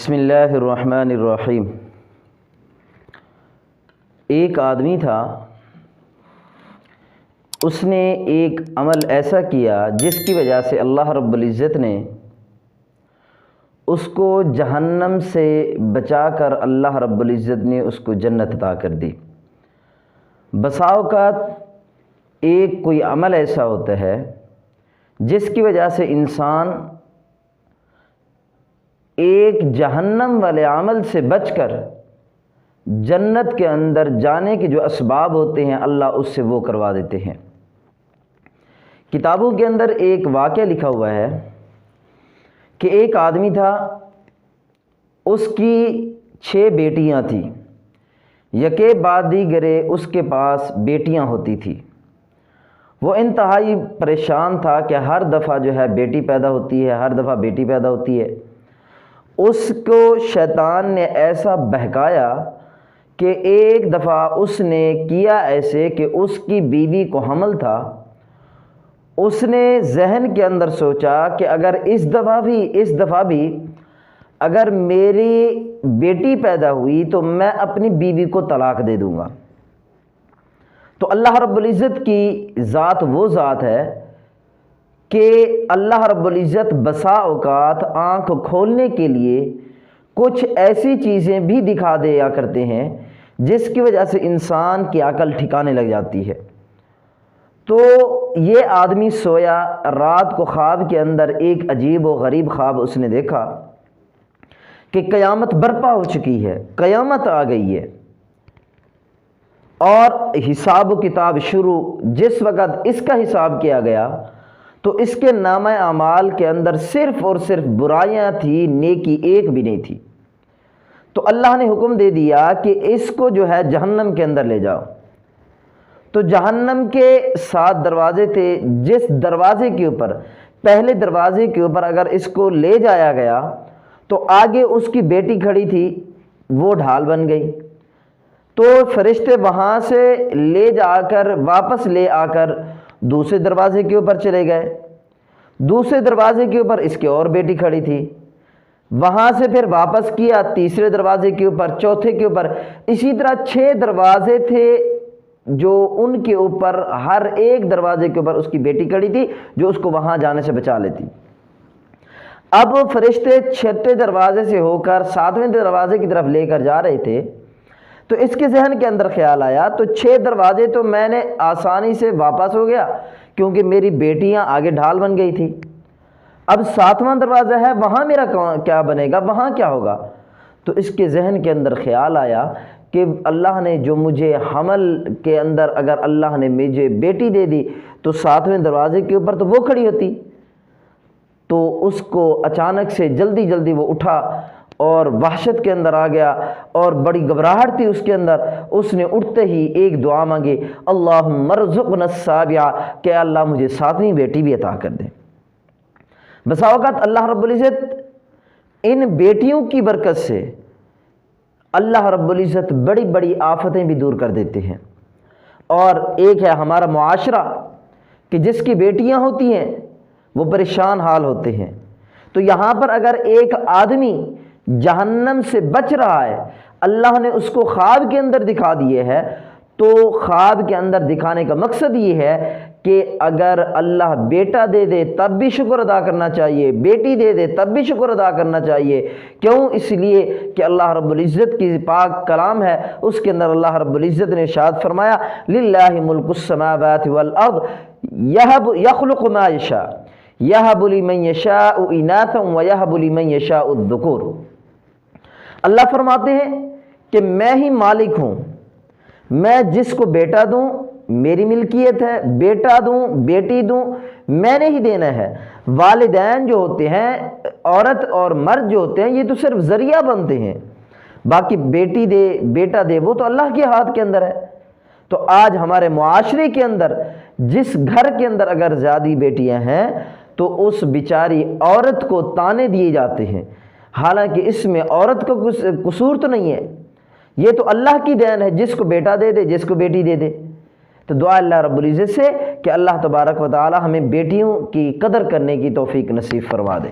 بسم اللہ الرحمن الرحیم۔ ایک آدمی تھا، اس نے ایک عمل ایسا کیا جس کی وجہ سے اللہ رب العزت نے اس کو جہنم سے بچا کر اللہ رب العزت نے اس کو جنت عطا کر دی۔ بسا اوقات ایک کوئی عمل ایسا ہوتا ہے جس کی وجہ سے انسان ایک جہنم والے عمل سے بچ کر جنت کے اندر جانے کے جو اسباب ہوتے ہیں اللہ اس سے وہ کروا دیتے ہیں۔ کتابوں کے اندر ایک واقعہ لکھا ہوا ہے کہ ایک آدمی تھا، اس کی 6 بیٹیاں تھیں، یکے بعد دیگرے اس کے پاس بیٹیاں ہوتی تھی۔ وہ انتہائی پریشان تھا کہ ہر دفعہ جو ہے بیٹی پیدا ہوتی ہے، ہر دفعہ بیٹی پیدا ہوتی ہے۔ اس کو شیطان نے ایسا بہکایا کہ ایک دفعہ اس نے کیا ایسے کہ اس کی بیوی کو حمل تھا، اس نے ذہن کے اندر سوچا کہ اگر اس دفعہ بھی اگر میری بیٹی پیدا ہوئی تو میں اپنی بیوی کو طلاق دے دوں گا۔ تو اللہ رب العزت کی ذات وہ ذات ہے کہ اللہ رب العزت بسا اوقات آنکھ کھولنے کے لیے کچھ ایسی چیزیں بھی دکھا دیا کرتے ہیں جس کی وجہ سے انسان کی عقل ٹھکانے لگ جاتی ہے۔ تو یہ آدمی سویا، رات کو خواب کے اندر ایک عجیب و غریب خواب اس نے دیکھا کہ قیامت برپا ہو چکی ہے، قیامت آ گئی ہے اور حساب و کتاب شروع۔ جس وقت اس کا حساب کیا گیا تو اس کے نامہ اعمال کے اندر صرف اور صرف برائیاں تھیں، نیکی ایک بھی نہیں تھی۔ تو اللہ نے حکم دے دیا کہ اس کو جو ہے جہنم کے اندر لے جاؤ۔ تو جہنم کے 7 دروازے تھے، جس دروازے کے اوپر، پہلے دروازے کے اوپر اگر اس کو لے جایا گیا تو آگے اس کی بیٹی کھڑی تھی، وہ ڈھال بن گئی۔ تو فرشتے وہاں سے لے جا کر واپس لے آ کر دوسرے دروازے کے اوپر چلے گئے۔ دوسرے دروازے کے اوپر اس کی اور بیٹی کھڑی تھی، وہاں سے پھر واپس کیا تیسرے دروازے کے اوپر، چوتھے کے اوپر، اسی طرح 6 دروازے تھے جو ان کے اوپر ہر ایک دروازے کے اوپر اس کی بیٹی کھڑی تھی جو اس کو وہاں جانے سے بچا لیتی۔ اب فرشتے 6 دروازے سے ہو کر 7ویں دروازے کی طرف لے کر جا رہے تھے تو اس کے ذہن کے اندر خیال آیا تو 6 دروازے تو میں نے آسانی سے واپس ہو گیا کیونکہ میری بیٹیاں آگے ڈھال بن گئی تھی۔ اب 7واں دروازہ ہے، وہاں میرا کیا بنے گا، وہاں کیا ہوگا؟ تو اس کے ذہن کے اندر خیال آیا کہ اللہ نے جو مجھے حمل کے اندر اگر اللہ نے مجھے بیٹی دے دی تو 7ویں دروازے کے اوپر تو وہ کھڑی ہوتی۔ تو اس کو اچانک سے جلدی وہ اٹھا اور وحشت کے اندر آ گیا اور بڑی گھبراہٹ تھی اس کے اندر۔ اس نے اٹھتے ہی ایک دعا مانگی، اللہم ارزقنا السابعہ، کہ اللہ مجھے 7ویں بیٹی بھی عطا کر دے۔ بسا اوقات اللہ رب العزت ان بیٹیوں کی برکت سے اللہ رب العزت بڑی بڑی آفتیں بھی دور کر دیتے ہیں۔ اور ایک ہے ہمارا معاشرہ کہ جس کی بیٹیاں ہوتی ہیں وہ پریشان حال ہوتے ہیں۔ تو یہاں پر اگر ایک آدمی جہنم سے بچ رہا ہے، اللہ نے اس کو خواب کے اندر دکھا دیے ہے، تو خواب کے اندر دکھانے کا مقصد یہ ہے کہ اگر اللہ بیٹا دے دے تب بھی شکر ادا کرنا چاہیے، بیٹی دے دے تب بھی شکر ادا کرنا چاہیے۔ کیوں؟ اس لیے کہ اللہ رب العزت کی پاک کلام ہے، اس کے اندر اللہ رب العزت نے ارشاد فرمایا، للہ ملک السماوات والارض یخلق ما یشاء یہب لمن یشاء اناثا ویہب لمن یشاء الذکور۔ اللہ فرماتے ہیں کہ میں ہی مالک ہوں، میں جس کو بیٹا دوں میری ملکیت ہے، بیٹا دوں بیٹی دوں میں نے ہی دینا ہے۔ والدین جو ہوتے ہیں، عورت اور مرد جو ہوتے ہیں، یہ تو صرف ذریعہ بنتے ہیں، باقی بیٹی دے بیٹا دے وہ تو اللہ کے ہاتھ کے اندر ہے۔ تو آج ہمارے معاشرے کے اندر جس گھر کے اندر اگر زیادہ بیٹیاں ہیں تو اس بیچاری عورت کو تانے دیے جاتے ہیں، حالانکہ اس میں عورت کا قصور تو نہیں ہے، یہ تو اللہ کی دین ہے، جس کو بیٹا دے دے جس کو بیٹی دے دے۔ تو دعا اللہ رب العزت سے کہ اللہ تبارک و تعالی ہمیں بیٹیوں کی قدر کرنے کی توفیق نصیب فرما دے۔